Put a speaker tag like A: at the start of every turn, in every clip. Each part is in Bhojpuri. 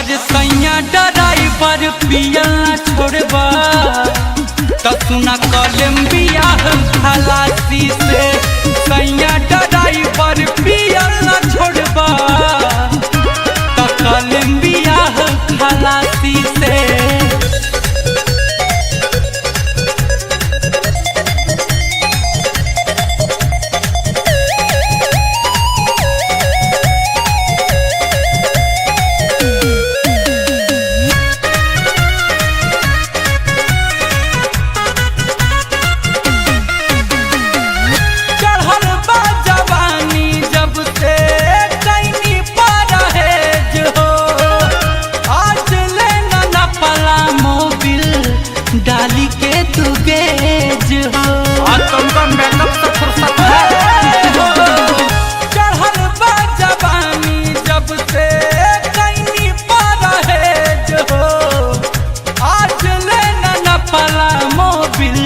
A: अरे सैया ड्राइवर पियल ना छोड़बा तो सुना कोलंबिया खलासी से। सैया ड्राइवर पियल ना छोड़बा तो कोलंबिया खलासी से। डाली के तू गेज हो
B: आज तुमका मेकअप से फुर्सत है
A: चढ़ल बा जवानी जब से कहीं परहेज हो। आज लेना न पला मोबिल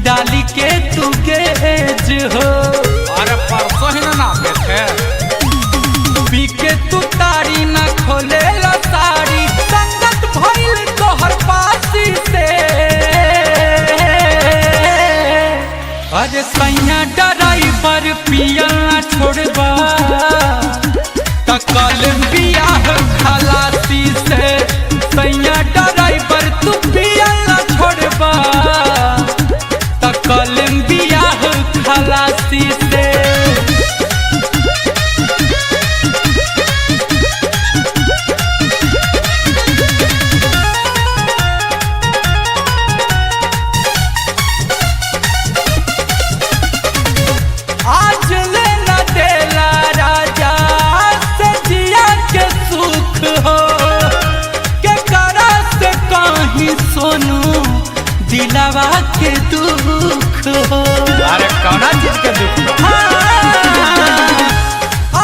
A: डाली के तू गेज हो।
B: अरे परसों ही ना थे
A: पी के तू तारी न खोले ला साड़ी संगत भइल तोहर पासी से। अरे सैया ड्राइवर पियल ना छोड़बा तो कोलंबिया खलासी से। सैया ड्राइवर तू पियल ना छोड़बा तो कोलंबिया खलासी से। आज लेना देला राजा से जिया के सुख हो के करा से कहीं सोनू दिलावा के दुख हो।
B: अरे कौन चीज के दुख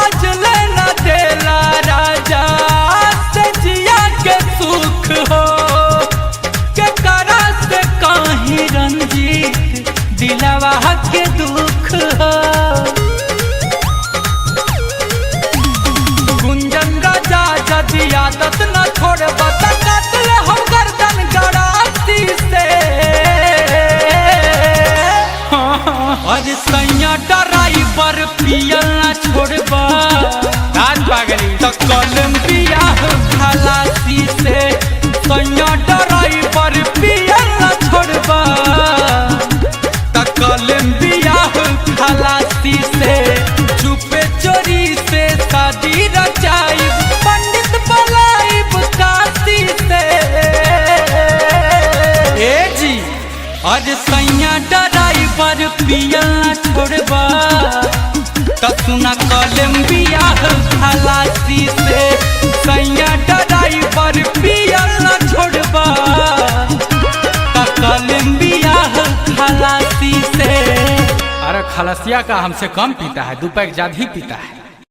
A: आज लेना देला राजा से जिया के सुख हो के करा से कहीं रंजीत दिलावा के दुख हो। गुंजन राजा जदि आदत न छोड़बा त काटल हम गर्दन गराती से। अरे सैया ड्राइवर पियल न छोड़बा
B: राज पागली
A: तो कोलंबिया खलासी से। सैया ड्राइवर पियल न छोड़बा तो कोलंबिया खलासी से। चुपे चोरी से शादी रचाइब पंडित बलाइब काशी से। ए जी अरे सैया ड्राइवर पियल ना छोड़बा तो सुना कोलंबिया खलासी से। सैया ड्राइवर पियल ना छोड़बा तो कोलंबिया खलासी से।
B: अरे खलसिया का हमसे कम पीता है, 2 पैक ज्यादा ही पीता है।